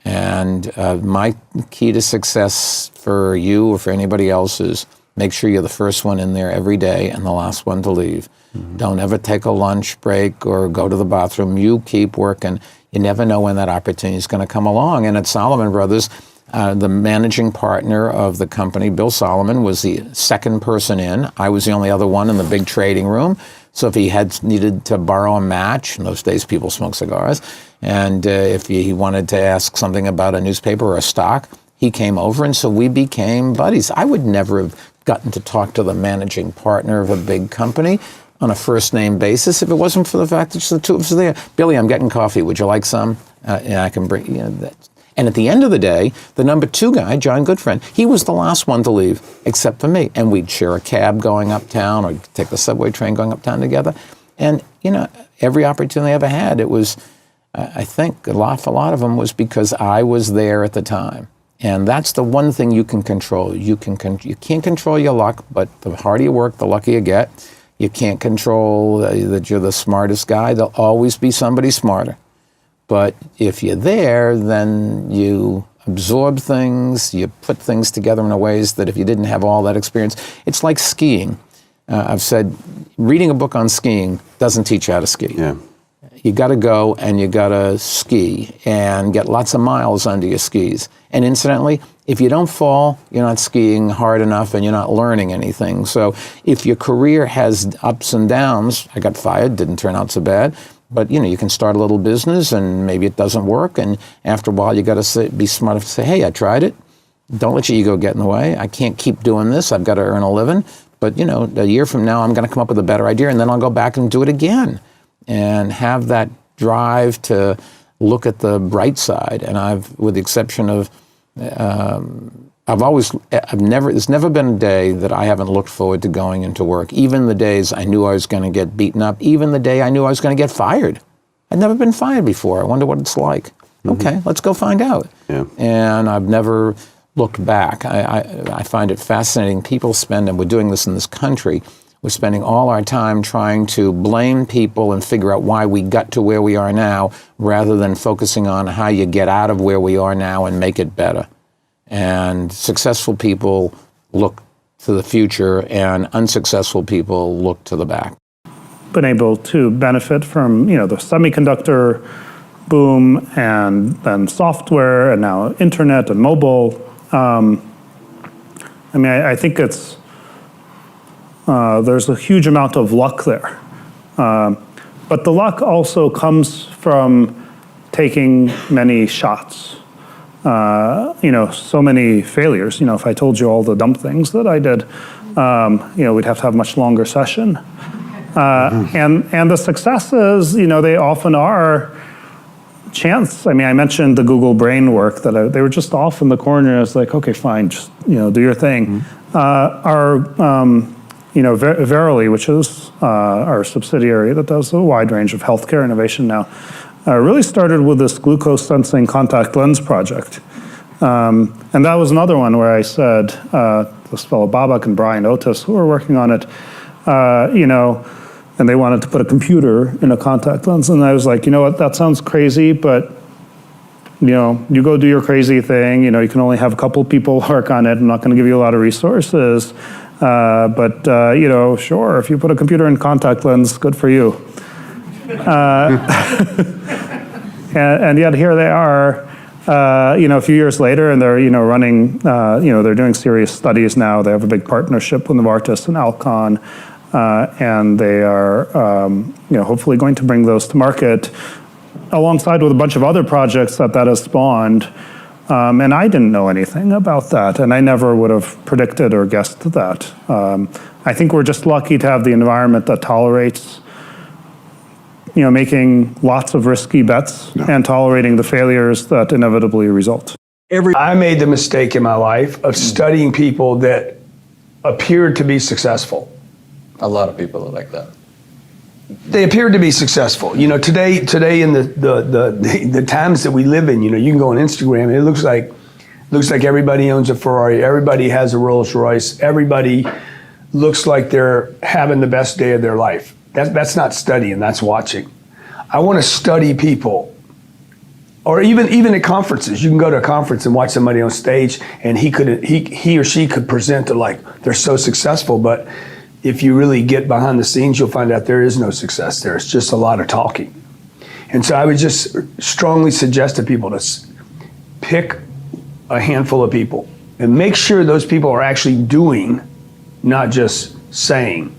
And my key to success for you or for anybody else is make sure you're the first one in there every day and the last one to leave. Mm-hmm. Don't ever take a lunch break or go to the bathroom. You keep working. You never know when that opportunity is going to come along. And at Salomon Brothers, the managing partner of the company, Bill Salomon, was the second person in. I was the only other one in the big trading room. So if he needed to borrow a match, in those days people smoked cigars, and if he wanted to ask something about a newspaper or a stock, he came over, and so we became buddies. I would never have gotten to talk to the managing partner of a big company on a first-name basis if it wasn't for the fact that the two of us are there. Billy, I'm getting coffee. Would you like some? And I can bring, that. And at the end of the day, the number two guy, John Goodfriend, he was the last one to leave, except for me. And we'd share a cab going uptown or take the subway train going uptown together. And, every opportunity I ever had, it was, I think, a lot of them was because I was there at the time. And that's the one thing you can control. You can't control your luck, but the harder you work, the luckier you get. You can't control that you're the smartest guy. There'll always be somebody smarter. But if you're there, then you absorb things, you put things together in ways that if you didn't have all that experience, it's like skiing. I've said, reading a book on skiing doesn't teach you how to ski. Yeah. You got to go and you got to ski and get lots of miles under your skis. And incidentally, if you don't fall, you're not skiing hard enough and you're not learning anything. So if your career has ups and downs, I got fired, didn't turn out so bad. But, you can start a little business and maybe it doesn't work. And after a while, you got to be smart enough to say, hey, I tried it. Don't let your ego get in the way. I can't keep doing this. I've got to earn a living. But, a year from now, I'm going to come up with a better idea and then I'll go back and do it again. And have that drive to look at the bright side. And with the exception of, there's never been a day that I haven't looked forward to going into work. Even the days I knew I was going to get beaten up, even the day I knew I was going to get fired. I'd never been fired before. I wonder what it's like. Mm-hmm. Okay, let's go find out. Yeah. And I've never looked back. I find it fascinating. People spend, and we're doing this in this country, we're spending all our time trying to blame people and figure out why we got to where we are now, rather than focusing on how you get out of where we are now and make it better. And successful people look to the future, and unsuccessful people look to the back. Been able to benefit from, the semiconductor boom, and then software, and now internet and mobile. I think it's there's a huge amount of luck there. But the luck also comes from taking many shots. So many failures. If I told you all the dumb things that I did, we'd have to have a much longer session. And the successes, they often are chance. I mentioned the Google Brain work that they were just off in the corner. I was like, okay, fine, just, do your thing. Verily, which is our subsidiary that does a wide range of healthcare innovation now, really started with this glucose sensing contact lens project. And that was another one where I said, this fellow Babak and Brian Otis, who were working on it, and they wanted to put a computer in a contact lens. And I was like, what, that sounds crazy, but you go do your crazy thing. You can only have a couple people work on it. I'm not going to give you a lot of resources. But sure, if you put a computer in contact lens, good for you. And yet here they are, a few years later, and they're, running, they're doing serious studies now. They have a big partnership with Novartis and Alcon, and they are, hopefully going to bring those to market alongside with a bunch of other projects that has spawned. And I didn't know anything about that, and I never would have predicted or guessed that. I think we're just lucky to have the environment that tolerates, making lots of risky bets and tolerating the failures that inevitably result. I made the mistake in my life of studying people that appeared to be successful. A lot of people are like that. They appeared to be successful. Today in the times that we live in, you can go on Instagram and it looks like everybody owns a Ferrari, everybody has a Rolls Royce, everybody looks like they're having the best day of their life. That's not studying, that's watching. I want to study people Or even at conferences, you can go to a conference and watch somebody on stage, and he or she could present to like they're so successful, but if you really get behind the scenes, you'll find out there is no success there. It's just a lot of talking. And so I would just strongly suggest to people to pick a handful of people and make sure those people are actually doing, not just saying.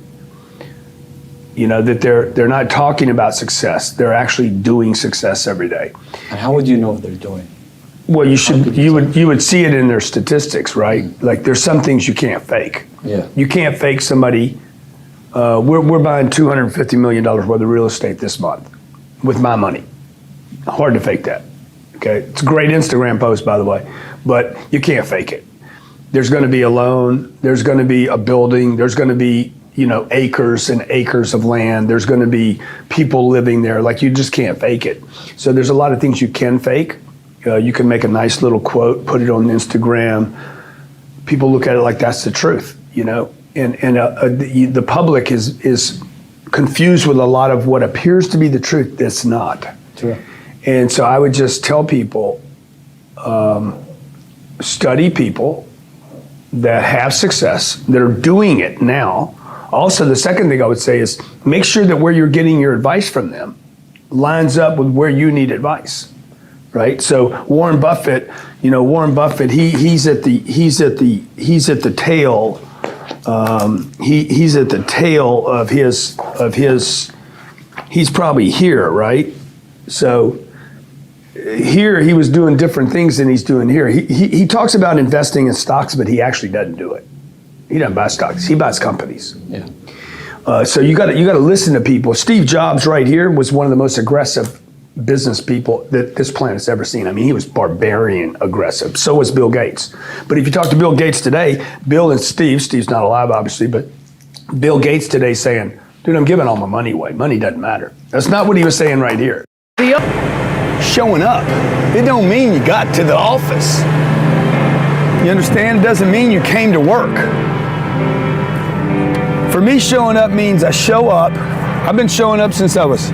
You know, that they're not talking about success. They're actually doing success every day. And how would you know if they're doing? Well, you would see it in their statistics, right? Like there's some things you can't fake. Yeah. You can't fake somebody. We're buying $250 million worth of real estate this month with my money. Hard to fake that. Okay, it's a great Instagram post, by the way, but you can't fake it. There's going to be a loan. There's going to be a building. There's going to be acres and acres of land. There's going to be people living there. Like you just can't fake it. So there's a lot of things you can fake. You can make a nice little quote, put it on Instagram. People look at it like that's the truth, And the public is confused with a lot of what appears to be the truth that's not. True. And so I would just tell people, study people that have success, that are doing it now. Also, the second thing I would say is make sure that where you're getting your advice from them lines up with where you need advice, right? So Warren Buffett, he's at the tail. He's at the tail of his. He's probably here, right? So here he was doing different things than he's doing here. He talks about investing in stocks, but he actually doesn't do it. He doesn't buy stocks. He buys companies. Yeah. So you got to listen to people. Steve Jobs right here was one of the most aggressive business people that this planet's ever seen. I mean, he was barbarian aggressive. So was Bill Gates. But if you talk to Bill Gates today, Bill and Steve's not alive obviously, but Bill Gates today saying, dude, I'm giving all my money away. Money doesn't matter. That's not what he was saying right here. Showing up, it don't mean you got to the office. You understand? It doesn't mean you came to work. For me, showing up means I show up. I've been showing up since I was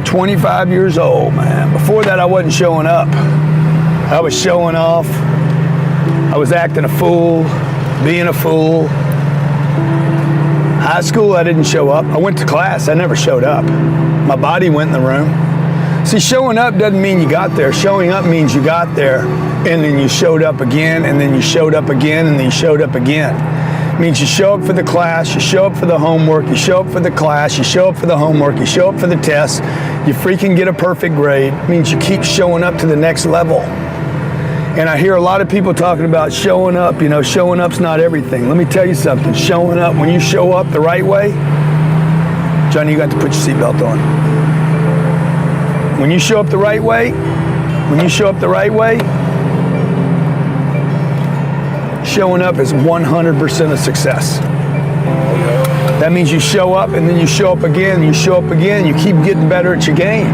25 years old, man. Before that, I wasn't showing up. I was showing off. I was acting a fool, being a fool. High school, I didn't show up. I went to class. I never showed up. My body went in the room. See, showing up doesn't mean you got there. Showing up means you got there, and then you showed up again, and then you showed up again, and then you showed up again. It means you show up for the class, you show up for the homework, you show up for the class, you show up for the homework, you show up for the test, you freaking get a perfect grade. It means you keep showing up to the next level. And I hear a lot of people talking about showing up, showing up's not everything. Let me tell you something, showing up, when you show up the right way, Johnny, you got to put your seatbelt on. When you show up the right way, showing up is 100% a success. That means you show up and then you show up again, you show up again, you keep getting better at your game.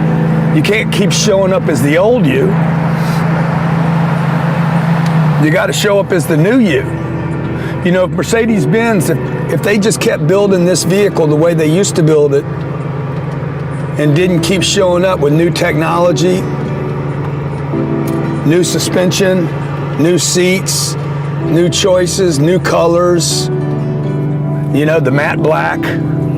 You can't keep showing up as the old you. You got to show up as the new you. If Mercedes-Benz, if they just kept building this vehicle the way they used to build it and didn't keep showing up with new technology, new suspension, new seats, new choices, new colors, the matte black,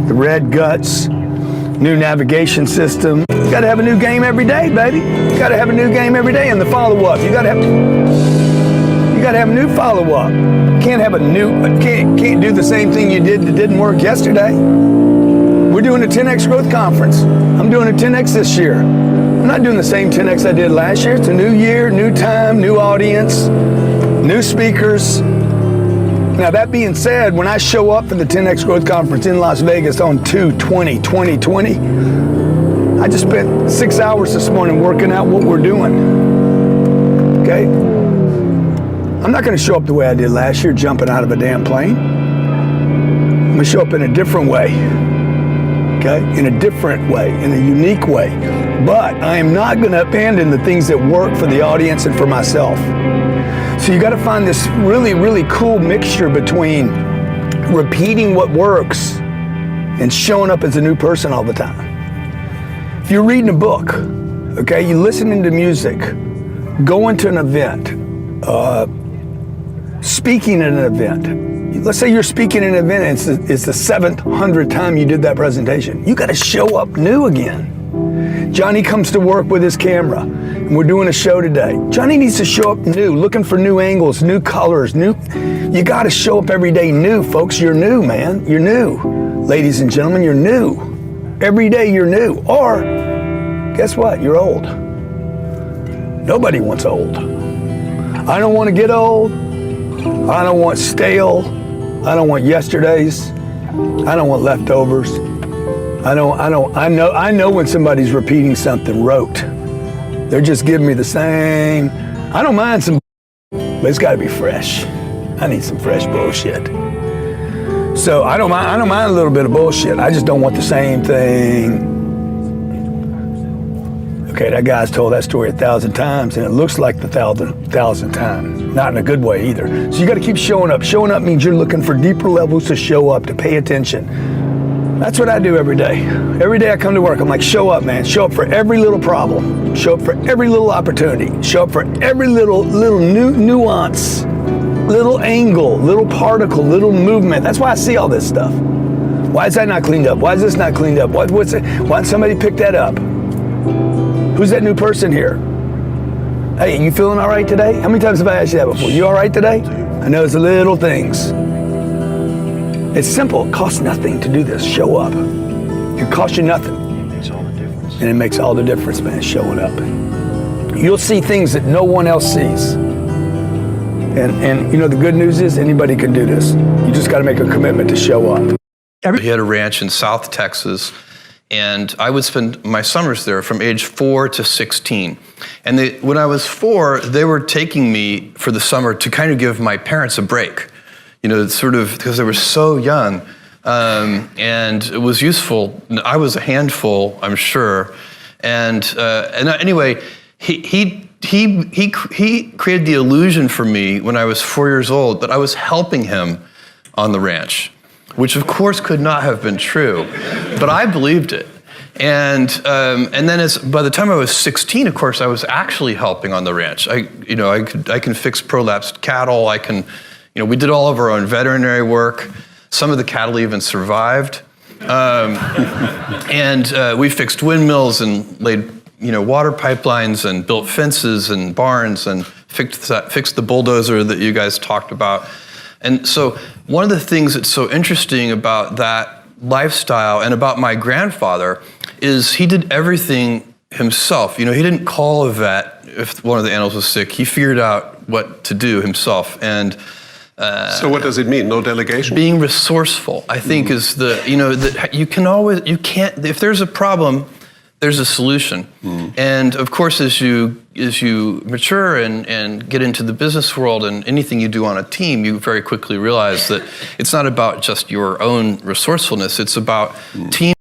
the red guts, new navigation system. You got to have a new game every day, baby. You got to have a new game every day, and the follow-up. You got to have a new follow-up. Can't do the same thing you did that didn't work yesterday. We're doing a 10X growth conference. I'm doing a 10X this year. I'm not doing the same 10X I did last year. It's a new year, new time, new audience, new speakers. Now, that being said, when I show up for the 10X Growth Conference in Las Vegas on 2/20/2020, I just spent 6 hours this morning working out what we're doing. Okay? I'm not going to show up the way I did last year, jumping out of a damn plane. I'm going to show up in a different way. Okay? In a different way, in a unique way. But I am not going to abandon the things that work for the audience and for myself. So you got to find this really, really cool mixture between repeating what works and showing up as a new person all the time. If you're reading a book, Okay, you listening to music, going to an event, speaking at an event. Let's say you're speaking at an event and it's the 700th time you did that presentation. You got to show up new again. Johnny comes to work with his camera, and we're doing a show today. Johnny needs to show up new, looking for new angles, new colors, you got to show up every day new, folks. You're new, man. You're new. Ladies and gentlemen, you're new. Every day you're new. Or, guess what? You're old. Nobody wants old. I don't want to get old. I don't want stale. I don't want yesterdays. I don't want leftovers. I know when somebody's repeating something rote. They're just giving me the same. I don't mind some, but it's got to be fresh. I need some fresh bullshit. So I don't mind a little bit of bullshit. I just don't want the same thing. Okay, that guy's told that story 1,000 times, and it looks like the thousand times. Not in a good way either. So you got to keep showing up. Showing up means you're looking for deeper levels to show up, to pay attention. That's what I do every day. Every day I come to work, I'm like, show up, man. Show up for every little problem. Show up for every little opportunity. Show up for every little nuance, little angle, little particle, little movement. That's why I see all this stuff. Why is that not cleaned up? Why is this not cleaned up? Why did somebody pick that up? Who's that new person here? Hey, you feeling all right today? How many times have I asked you that before? You all right today? I know it's the little things. It's simple. It costs nothing to do this. Show up. It costs you nothing. It makes all the difference. And it makes all the difference, man, showing up. You'll see things that no one else sees. And you know, the good news is anybody can do this. You just got to make a commitment to show up. He had a ranch in South Texas, and I would spend my summers there from age 4 to 16. And when I was 4, they were taking me for the summer to kind of give my parents a break. You know, sort of because they were so young, and it was useful. I was a handful, I'm sure. And anyway, he created the illusion for me when I was 4 years old that I was helping him on the ranch, which of course could not have been true, but I believed it. And then by the time I was 16, of course, I was actually helping on the ranch. I can fix prolapsed cattle. We did all of our own veterinary work. Some of the cattle even survived. And we fixed windmills and laid, water pipelines and built fences and barns and fixed the bulldozer that you guys talked about. And so one of the things that's so interesting about that lifestyle and about my grandfather is he did everything himself. He didn't call a vet if one of the animals was sick. He figured out what to do himself. And so what does it mean? No delegation? Being resourceful, I think, is if there's a problem, there's a solution. And of course, as you mature and get into the business world and anything you do on a team, you very quickly realize that it's not about just your own resourcefulness, it's about team